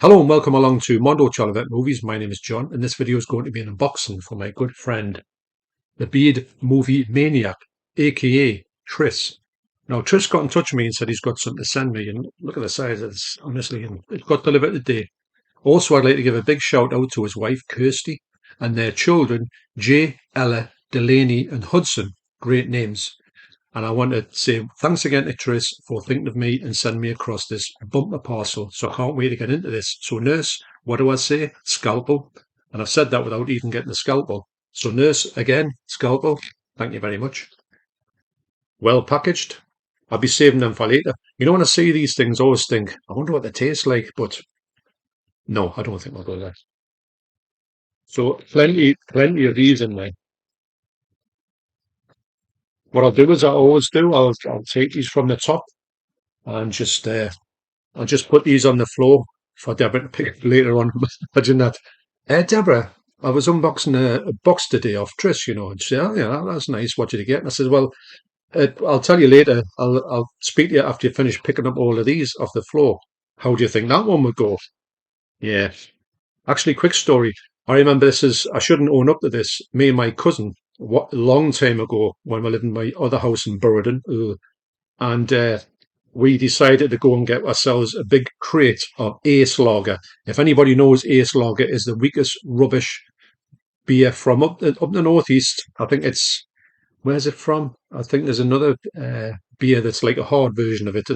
Hello and welcome along to Mondo Chelloveck Movies. My name is John, and this video is going to be an unboxing for my good friend, the Beard Movie Maniac, a.k.a. Tris. Now, Tris got in touch with me and said he's got something to send me, and look at the size of this, honestly, and it got delivered today. Also, I'd like to give a big shout out to his wife, Kirsty, and their children, Jay, Ella, Delaney, and Hudson. Great names. And I want to say thanks again to Tris for thinking of me and sending me across this bumper parcel. So I can't wait to get into this. So nurse, what do I say? Scalpel. And I've said that without even getting the scalpel. So nurse, again, scalpel. Thank you very much. Well packaged. I'll be saving them for later. You know, when I see these things, I always think, I wonder what they taste like. But no, I don't think I'll do that. So plenty of these in there. What I'll do is I always do, I'll take these from the top and I'll just put these on the floor for Deborah to pick up later on. Imagine that. Deborah, I was unboxing a box today off Trish, and she said, oh, yeah, that's nice. What did you get? And I said, well, I'll tell you later. I'll speak to you after you finish picking up all of these off the floor. How do you think that one would go? Yeah. Actually, quick story. I remember I shouldn't own up to this. Me and my cousin, what, a long time ago, when we lived in my other house in Burradon, and we decided to go and get ourselves a big crate of Ace Lager. If anybody knows, Ace Lager is the weakest rubbish beer from up the northeast. I think where's it from? I think there's another beer that's like a hard version of it,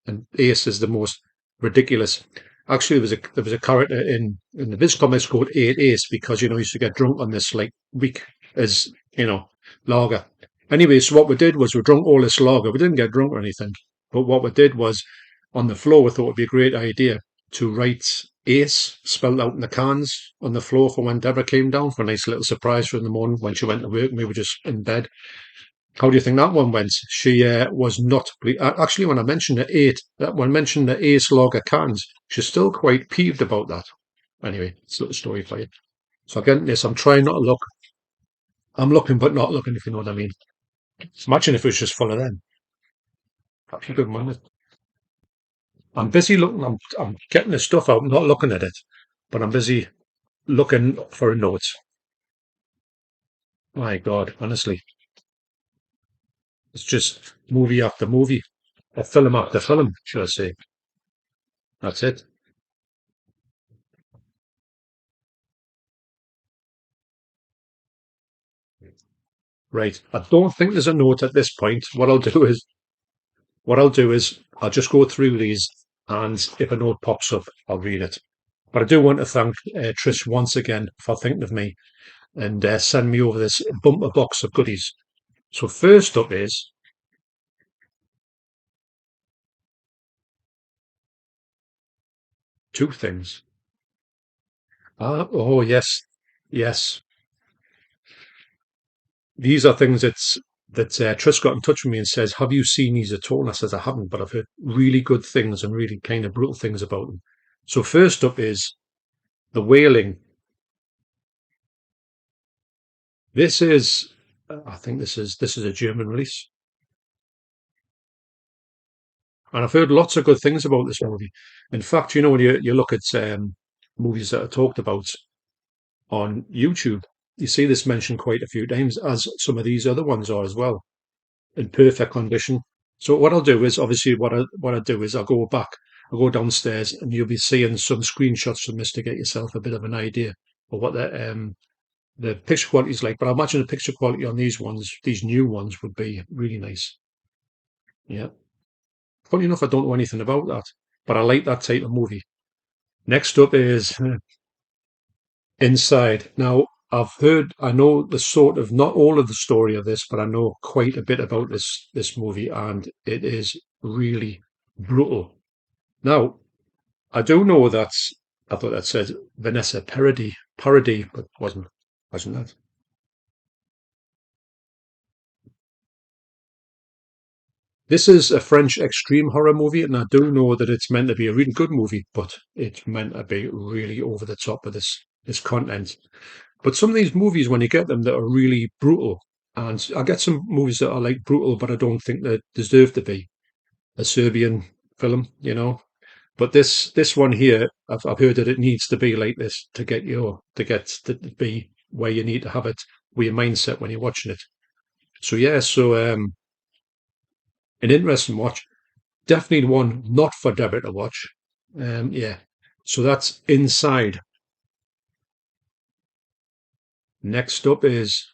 and Ace is the most ridiculous. Actually, there was a character in the Viz comics called Eight Ace because he used to get drunk on this like weak as lager. Anyway, so what we did was we drunk all this lager. We didn't get drunk or anything, but what we did was on the floor, we thought it'd be a great idea to write Ace spelled out in the cans on the floor for when Deborah came down for a nice little surprise for in the morning when she went to work and we were just in bed. How do you think that one went? She was not actually when I mentioned when I mentioned the Ace lager cans, she's still quite peeved about that. Anyway, it's a little story for you. So again, this I'm trying not to look. I'm looking but not looking, if you know what I mean. Imagine if it was just full of them. That'd be good, wouldn't it? I'm busy looking. I'm getting the stuff out. I'm not looking at it, but I'm busy looking for a note. My God, honestly, it's just movie after movie, a film after film, should I say? That's it. Right. I don't think there's a note at this point. What I'll do is I'll just go through these, and if a note pops up, I'll read it. But I do want to thank Trish once again for thinking of me and send me over this bumper box of goodies. So first up is two things. Oh yes, yes. These are things that Trish got in touch with me and says, "Have you seen these at all?" And I says, "I haven't, but I've heard really good things and really kind of brutal things about them." So first up is the Wailing. This is, I think this is a German release, and I've heard lots of good things about this movie. In fact, when you look at movies that are talked about on YouTube, you see this mentioned quite a few times, as some of these other ones are as well, in perfect condition. So what I'll do is, obviously, what I do is I'll go downstairs, and you'll be seeing some screenshots from this to get yourself a bit of an idea of what the picture quality is like. But I imagine the picture quality on these new ones, would be really nice. Yeah. Funny enough, I don't know anything about that, but I like that type of movie. Next up is Inside. Now, I know the sort of, not all of the story of this, but I know quite a bit about this movie, and it is really brutal. Now, I do know I thought that said Vanessa parody, but wasn't that? This is a French extreme horror movie, and I do know that it's meant to be a really good movie, but it's meant to be really over the top of this content. But some of these movies, when you get them, that are really brutal, and I get some movies that are like brutal, but I don't think they deserve to be. A Serbian film, But this one here, I've heard that it needs to be like this to get to be where you need to have it with your mindset when you're watching it. So yeah, an interesting watch. Definitely one not for Deborah to watch. Yeah. So that's inside. Next up is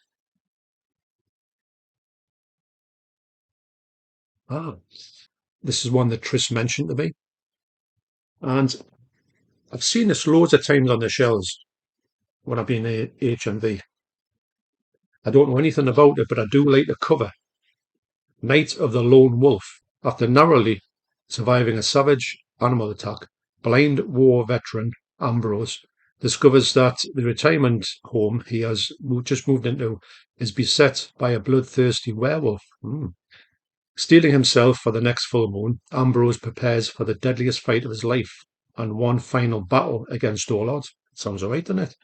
ah, this is one that Tris mentioned to me, and I've seen this loads of times on the shelves when I've been at HMV. I don't know anything about it, but I do like the cover. Night of the Lone Wolf. After narrowly surviving a savage animal attack, blind war veteran Ambrose discovers that the retirement home he has just moved into is beset by a bloodthirsty werewolf. Steeling himself for the next full moon, Ambrose prepares for the deadliest fight of his life and one final battle against all odds. Sounds all right, doesn't it?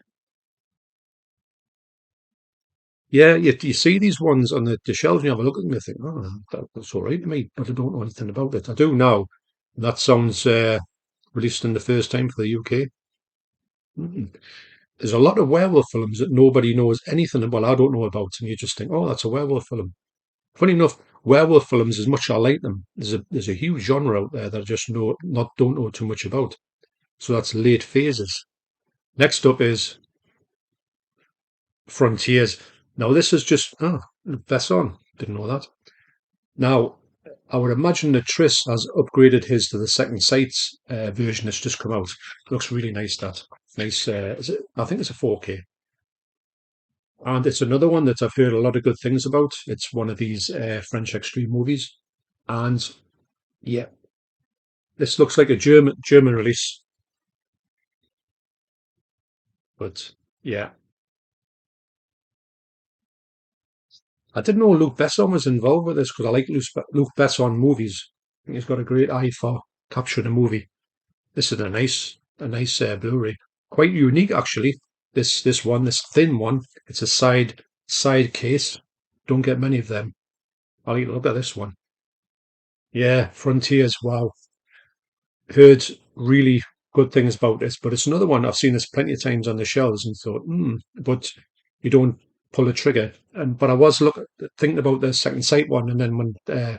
Yeah, you see these ones on the shelves and you have a look at them and you think, oh, that's all right to me, but I don't know anything about it. I do now. That sounds released in the first time for the UK. Mm. There's a lot of werewolf films that nobody knows anything about. I don't know about, and you just think, oh, that's a werewolf film. Funny enough, werewolf films, as much as I like them, there's a huge genre out there that I just don't know too much about. So that's Late Phases. Next up is Frontiers. Now this is just Besson. Didn't know that. Now I would imagine that Triss has upgraded his to the second sights version that's just come out. Looks really nice. That nice. Is it? I think it's a 4K, and it's another one that I've heard a lot of good things about. It's one of these French extreme movies, and yeah, this looks like a German release, but yeah, I didn't know Luc Besson was involved with this because I like Luc Besson movies. I think he's got a great eye for capturing a movie. This is a nice Blu-ray. Quite unique actually. This thin one. It's a side case. Don't get many of them. I'll look at this one. Yeah, Frontiers. Wow, heard really good things about this, but it's another one I've seen this plenty of times on the shelves and thought, but you don't pull the trigger. And but I was thinking about the second sight one, and then when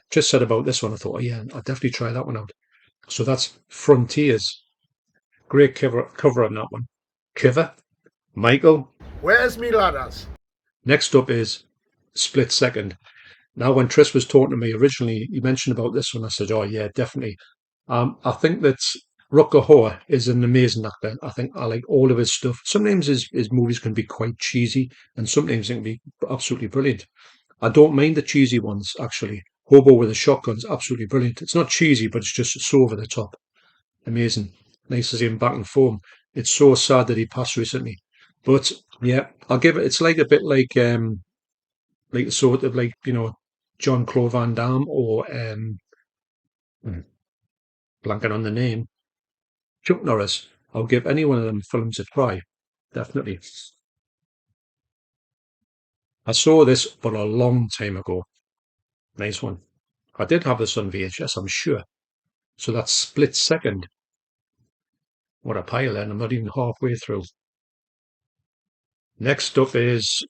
just said about this one, I thought, oh, yeah, I'll definitely try that one out. So that's Frontiers. Great cover on that one. Cover, Michael. Where's me ladders? Next up is Split Second. Now, when Tris was talking to me originally, you mentioned about this one. I said, "Oh yeah, definitely." I think that Rutger Hauer is an amazing actor. I think I like all of his stuff. Sometimes his movies can be quite cheesy, and sometimes they can be absolutely brilliant. I don't mind the cheesy ones actually. Hobo with a Shotgun's absolutely brilliant. It's not cheesy, but it's just so over the top. Amazing. Nice to see him back in form. It's so sad that he passed recently. But yeah, I'll give it. It's like a bit like sort of like John Claude Van Damme or hmm, blanking on the name, Chuck Norris. I'll give any one of them films a try. Definitely. I saw this but a long time ago. Nice one. I did have this on VHS, I'm sure. So that's Split Second. What a pile, and I'm not even halfway through. Next up is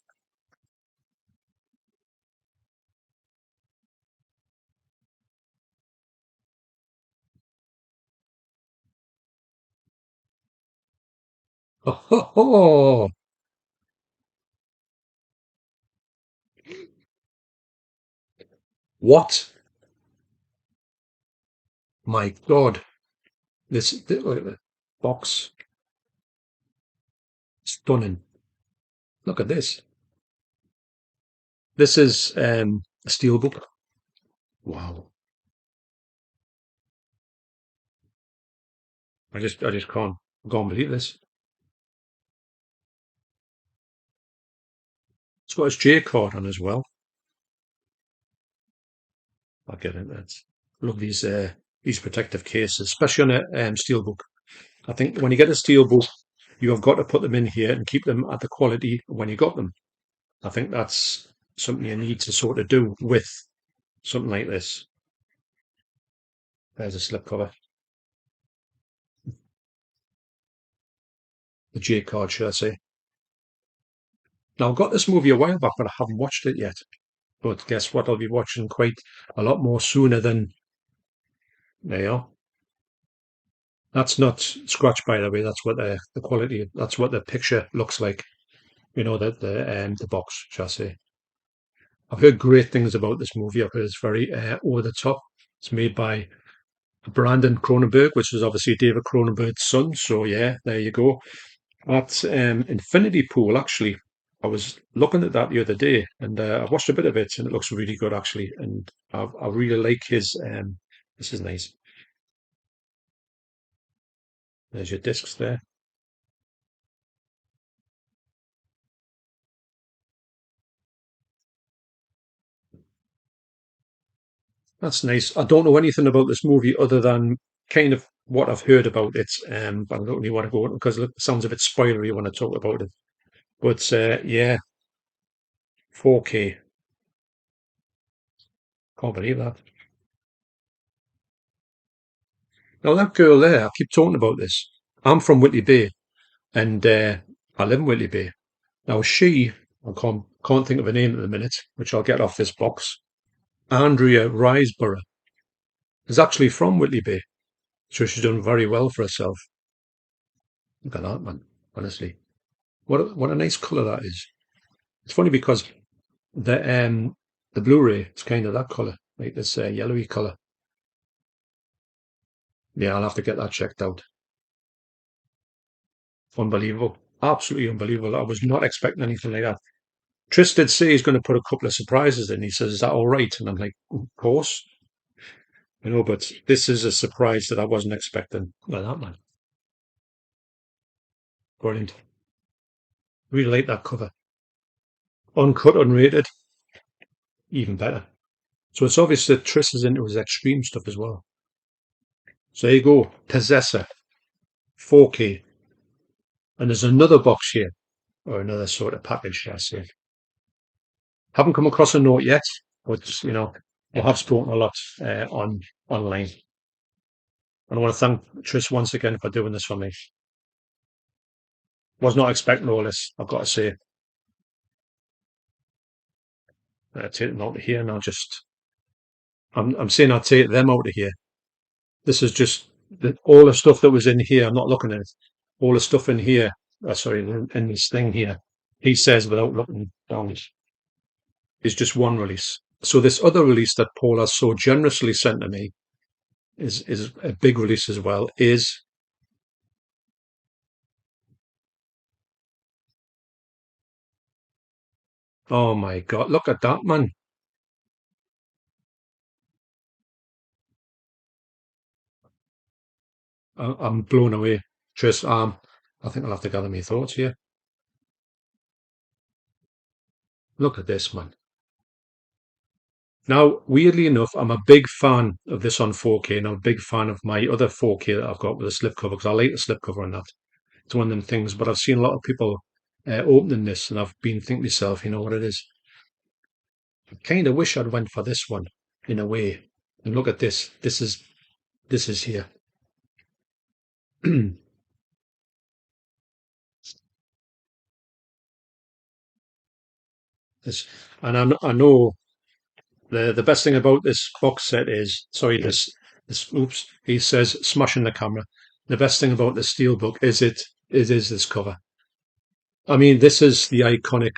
oh, what? My God. Look at the box. Stunning. Look at this. This is a steelbook. Wow. I just can't believe this. It's got its J card on as well. I get it. That's love these protective cases, especially on a steelbook. I think when you get a steelbook, you have got to put them in here and keep them at the quality when you got them. I think that's something you need to sort of do with something like this. There's a slipcover. the J card, should I say. Now, I got this movie a while back, but I haven't watched it yet. But guess what? I'll be watching quite a lot more sooner than there you are. That's not scratch, by the way. That's what the quality. That's what the picture looks like. You know that the box, shall I say? I've heard great things about this movie. I've heard it's very over the top. It's made by Brandon Cronenberg, which is obviously David Cronenberg's son. So yeah, there you go. That Infinity Pool, actually, I was looking at that the other day, and I watched a bit of it, and it looks really good, actually. And I really like his. This is nice. There's your discs there. That's nice. I don't know anything about this movie other than kind of what I've heard about it. But I don't really want to go because it sounds a bit spoilery when I talk about it. But yeah, 4K. Can't believe that. Now that girl there, I keep talking about this. I'm from Whitley Bay, and I live in Whitley Bay. Now I can't think of her name at the minute, which I'll get off this box. Andrea Riseborough is actually from Whitley Bay, so she's done very well for herself. Look at that, man. Honestly, what a nice colour that is. It's funny because the Blu-ray is kind of that colour, like this yellowy colour. Yeah, I'll have to get that checked out. Unbelievable, absolutely unbelievable. I was not expecting anything like that. Tris did say he's going to put a couple of surprises in. He says, "Is that all right?" And I'm like, "Of course." But this is a surprise that I wasn't expecting. Well, that man, brilliant. Really like that cover. Uncut, unrated, even better. So it's obvious that Tris is into his extreme stuff as well. So there you go, Possessor, 4K. And there's another box here, or another sort of package, I say. Haven't come across a note yet, but I have spoken a lot online. And I want to thank Tris once again for doing this for me. Was not expecting all this, I've got to say. Take them out of here, and I'm saying I'll take them out of here. This is just all the stuff that was in here. I'm not looking at it. All the stuff in here. Sorry, in this thing here. He says without looking down, is just one release. So this other release that Paul has so generously sent to me is a big release as well. Is Oh my God, look at that, man. I'm blown away. Just I think I'll have to gather my thoughts here. Look at this, man. Now, weirdly enough, I'm a big fan of this on 4K, and I'm a big fan of my other 4K that I've got with a slipcover because I like the slipcover on that. It's one of them things, but I've seen a lot of people opening this, and I've been thinking to myself, you know what it is? I kind of wish I'd went for this one in a way. And look at this. This is here. this, and I know the best thing about this box set is, sorry, this oops, he says smashing the camera. The best thing about the steelbook is this cover. I mean, this is the iconic,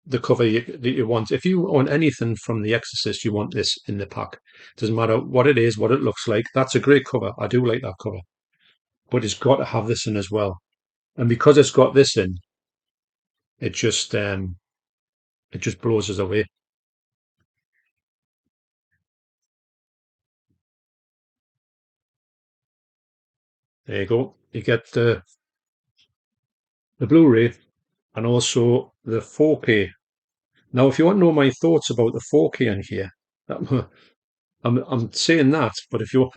the cover that you want. If you want anything from The Exorcist, you want this in the pack. Doesn't matter what it is, what it looks like. That's a great cover. I do like that cover, but it's got to have this in as well. And because it's got this in, it just um, it just blows us away. There you go. You get the Blu-ray and also the 4K. Now, if you want to know my thoughts about the 4K in here, I'm saying that, but if you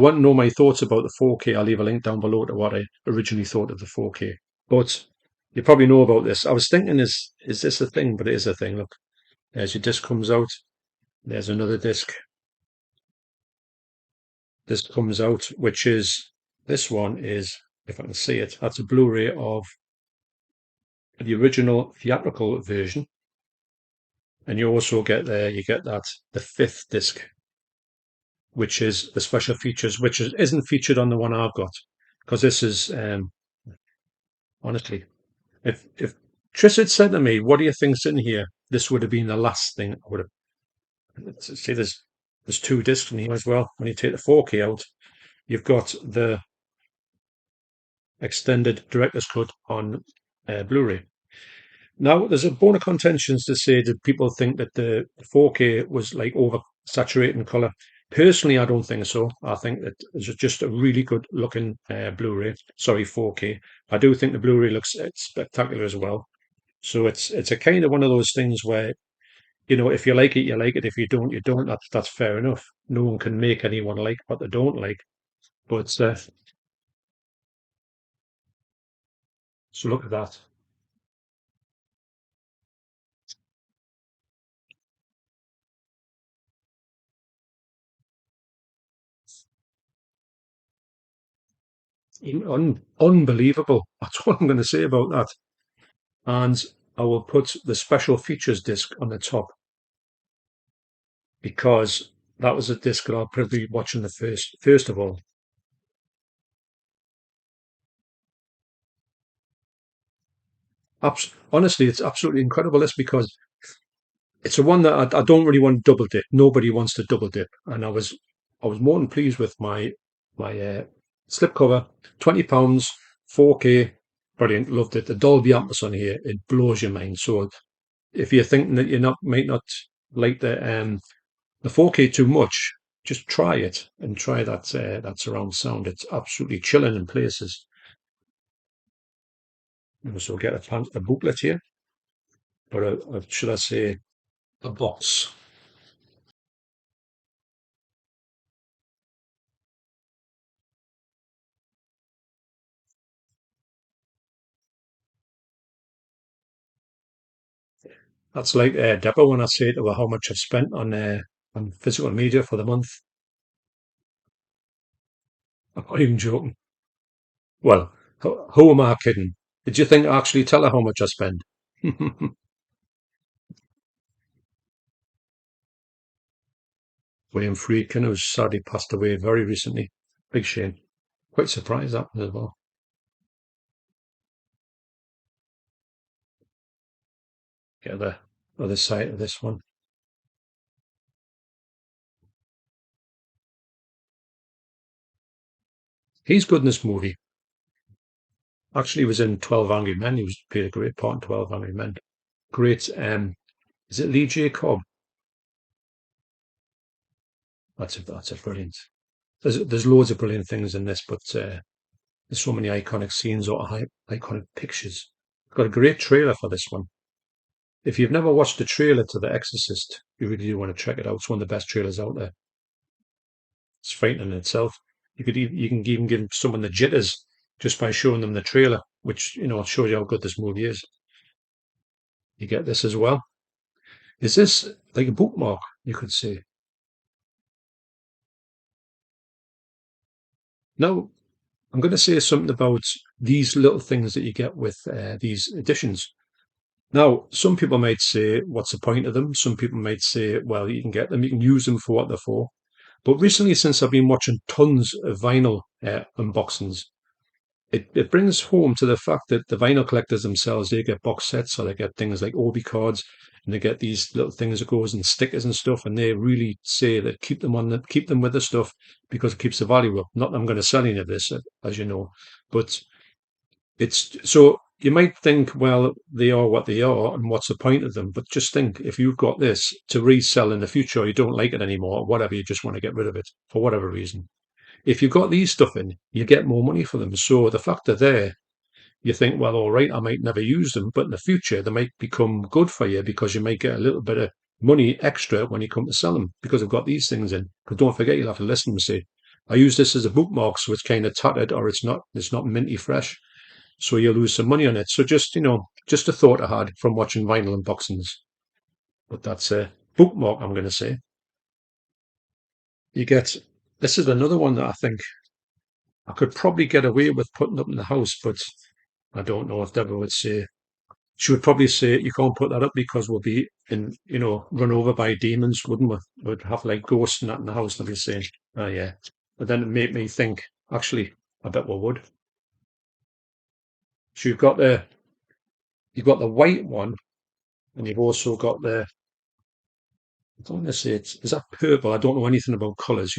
want to know my thoughts about the 4K, I'll leave a link down below to what I originally thought of the 4K. But you probably know about this. I was thinking, is this a thing? But it is a thing. Look, there's your disc comes out. There's another disc. This comes out, which is this one is. if I can see it. That's a Blu-ray of the original theatrical version, and you also get there. You get that the fifth disc, which is the special features, which isn't featured on the one I've got, because this is honestly, if Tris had said to me, "What do you think's in here?" This would have been the last thing I would have. See, there's two discs in here as well. When you take the 4K out, you've got the extended director's cut on Blu-ray. Now, there's a bone of contention to say that people think that the 4K was like oversaturating color. Personally, I don't think so. I think that it's just a really good looking Blu-ray. Sorry, 4K. I do think the Blu-ray looks spectacular as well. So it's a kind of one of those things where, if you like it, you like it. If you don't, you don't. That's fair enough. No one can make anyone like what they don't like. But so look at that. Unbelievable. That's what I'm going to say about that. And I will put the special features disc on the top because that was a disc that I'll probably be watching the first of all. Honestly, it's absolutely incredible. This because it's a one that I don't really want to double dip. Nobody wants to double dip, and I was more than pleased with my slipcover. £20, 4K, brilliant. Loved it. The Dolby Atmos on here, it blows your mind. So if you're thinking that might not like the 4K too much, just try it and try that surround sound. It's absolutely chilling in places. So get a booklet here, or should I say a box? That's like Deborah when I say to her how much I've spent on physical media for the month. I'm not even joking. Well, who am I kidding? Did you think I actually tell her how much I spend? William Friedkin, who's sadly passed away very recently. Big shame. Quite surprised that as well. Get the other side of this one. He's good in this movie. Actually, he was in 12 Angry Men. He played a great part in 12 Angry Men. Great. Is it Lee J. Cobb? That's a brilliant. There's loads of brilliant things in this, but there's so many iconic scenes or iconic pictures. Got a great trailer for this one. If you've never watched the trailer to The Exorcist, you really do want to check it out. It's one of the best trailers out there. It's frightening in itself. You can even give someone the jitters just by showing them the trailer, which shows you how good this movie is. You get this as well. Is this like a bookmark? You could say. Now, I'm going to say something about these little things that you get with these editions. Now, some people might say, what's the point of them? Some people might say, well, you can get them, you can use them for what they're for. But recently, since I've been watching tons of vinyl unboxings, it brings home to the fact that the vinyl collectors themselves, they get box sets or they get things like Obi cards and they get these little things that goes and stickers and stuff. And they really say that keep them with the stuff because it keeps the value up. Not that I'm going to sell any of this, as you know, but it's so you might think, well, they are what they are, and what's the point of them? But just think, if you've got this to resell in the future, or you don't like it anymore, or whatever, you just want to get rid of it for whatever reason. If you've got these stuff in, you get more money for them. So the fact they're there, you think, well, all right, I might never use them, but in the future they might become good for you because you might get a little bit of money extra when you come to sell them because they've got these things in. Because don't forget, you'll have to listen and say, I use this as a bookmark, so it's kind of tattered or it's not minty fresh. So you lose some money on it. So just a thought I had from watching vinyl unboxings. But that's a bookmark, I'm going to say. You get, this is another one that I think I could probably get away with putting up in the house, but I don't know if Deborah would say. She would probably say you can't put that up because we'll be run over by demons, wouldn't we? We'd have like ghosts and that in the house, and I'd be saying, oh yeah. But then it made me think, actually, I bet we would. So you've got the white one, and you've also got I don't want to say is that purple? I don't know anything about colours.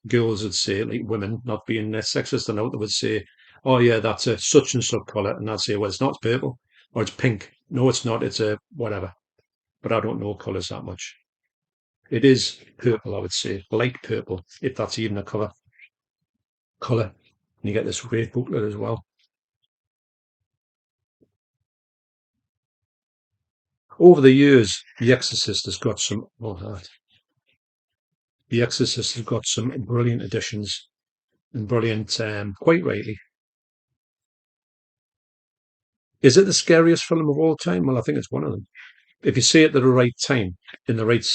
Girls would say, like women, not being sexist, and out they would say, "Oh yeah, that's a such and such colour," and I'd say, "Well, it's not it's purple, or it's pink." No, it's not. It's a whatever. But I don't know colours that much. It is purple, I would say, light purple, if that's even a colour. And you get this great booklet as well. Over the years, The Exorcist has got some. Oh, that. The Exorcist has got some brilliant editions and brilliant. Quite rightly, is it the scariest film of all time? Well, I think it's one of them. If you say it at the right time, in the right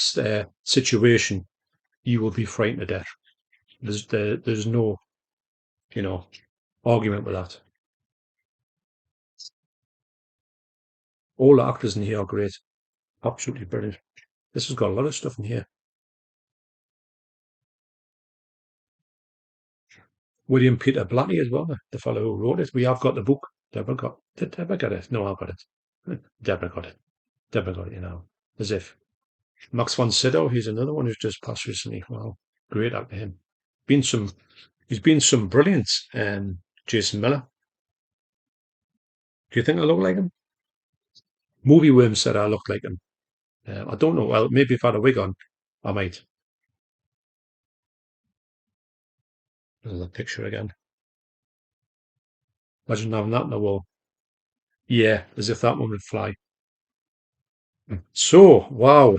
situation, you will be frightened to death. There's no, you know, argument with that. All the actors in here are great, absolutely brilliant. This has got a lot of stuff in here. William Peter Blatty as well, the fellow who wrote it. We have got the book. Did Deborah get it? No, I've got it. Deborah got it. Deborah got it, as if. Max von Sydow, he's another one who's just passed recently. Wow, great actor him. Been some, he's been some brilliant. Jason Miller. Do you think I look like him? Movie Worm said I looked like him. I don't know. Well, maybe if I had a wig on, I might. There's a picture again. Imagine having that on the wall. Yeah, as if that one would fly. So, wow,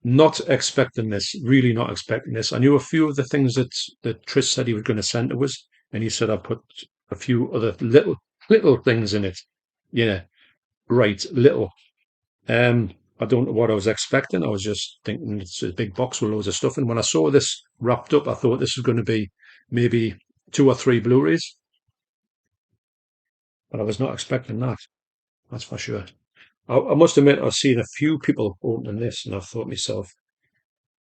not expecting this. Really not expecting this. I knew a few of the things that Tris said he was going to send to us, and he said I put a few other little things in it. Yeah, right, little. I don't know what I was expecting. I was just thinking it's a big box with loads of stuff. And when I saw this wrapped up, I thought this was going to be maybe two or three Blu-rays, but I was not expecting that. That's for sure. I must admit, I've seen a few people opening this, and I've thought to myself,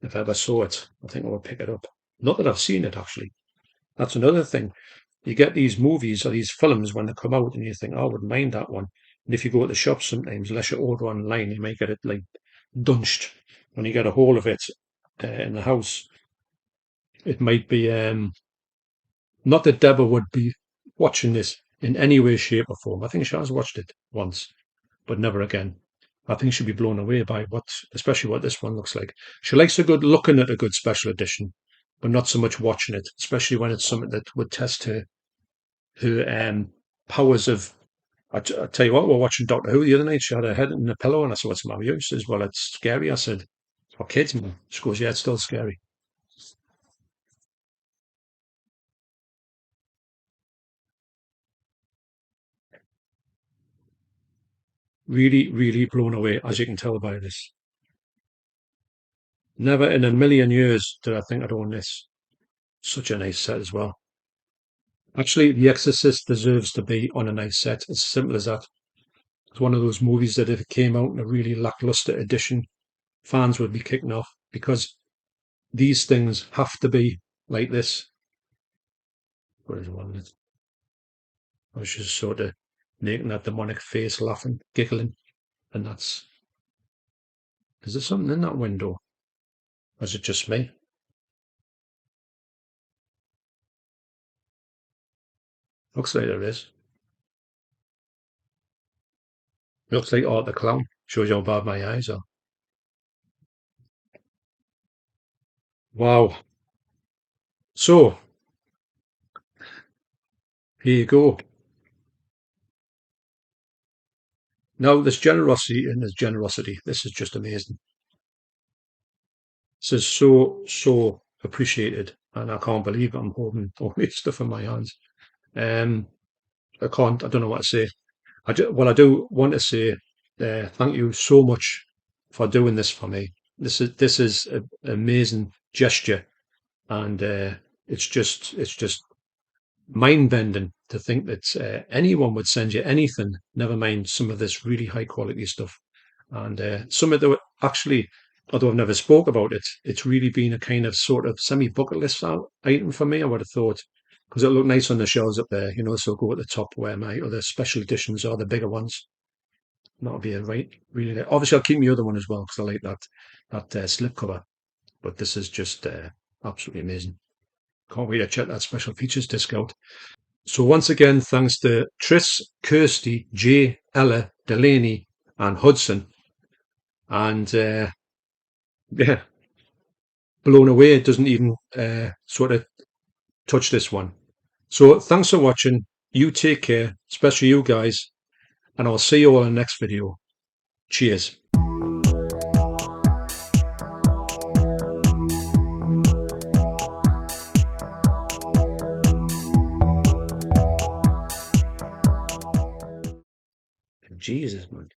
if I ever saw it, I think I would pick it up. Not that I've seen it actually. That's another thing. You get these movies or these films when they come out, and you think, oh, I wouldn't mind that one. And if you go to the shop sometimes, unless you order online, you may get it like dunched. When you get a hold of it in the house, it might be not that Deborah would be watching this in any way, shape, or form. I think she has watched it once, but never again. I think she'd be blown away by especially what this one looks like. She likes looking at a good special edition, but not so much watching it, especially when it's something that would test her powers of. I tell you what, we were watching Doctor Who the other night. She had her head in a pillow, and I said, "What's the matter with you?" She says, "Well, it's scary." I said, "For kids, man." She goes, "Yeah, it's still scary." Really, really blown away, as you can tell by this. Never in a million years did I think I'd own this. Such a nice set as well. Actually, The Exorcist deserves to be on a nice set. It's simple as that. It's one of those movies that if it came out in a really lackluster edition, fans would be kicking off because these things have to be like this. Where is one? I was just sort of making that demonic face, laughing, giggling, and that's. Is there something in that window? Or is it just me? Looks like there is. Looks like Art the Clown. Shows you how bad my eyes are. Wow. So, here you go. Now, there's generosity and there's generosity. This is just amazing. This is so, so appreciated. And I can't believe I'm holding all this stuff in my hands. Um, I don't know what to say. I do want to say thank you so much for doing this for me. This is an amazing gesture, and it's just mind bending to think that anyone would send you anything, never mind some of this really high quality stuff. And some of the actually, although I've never spoke about it, it's really been a kind of sort of semi bucket list item for me. I would have thought because it looked nice on the shelves up there, so go at the top where my other special editions are, the bigger ones. That'll be a really nice. Obviously, I'll keep my other one as well because I like that slip cover. But this is just absolutely amazing. Can't wait to check that special features disc out. So once again, thanks to Tris, Kirsty, Jay, Ella, Delaney, and Hudson. And yeah, blown away. It doesn't even sort of touch this one. So thanks for watching. You take care, especially you guys. And I'll see you all in the next video. Cheers. Jesus, man.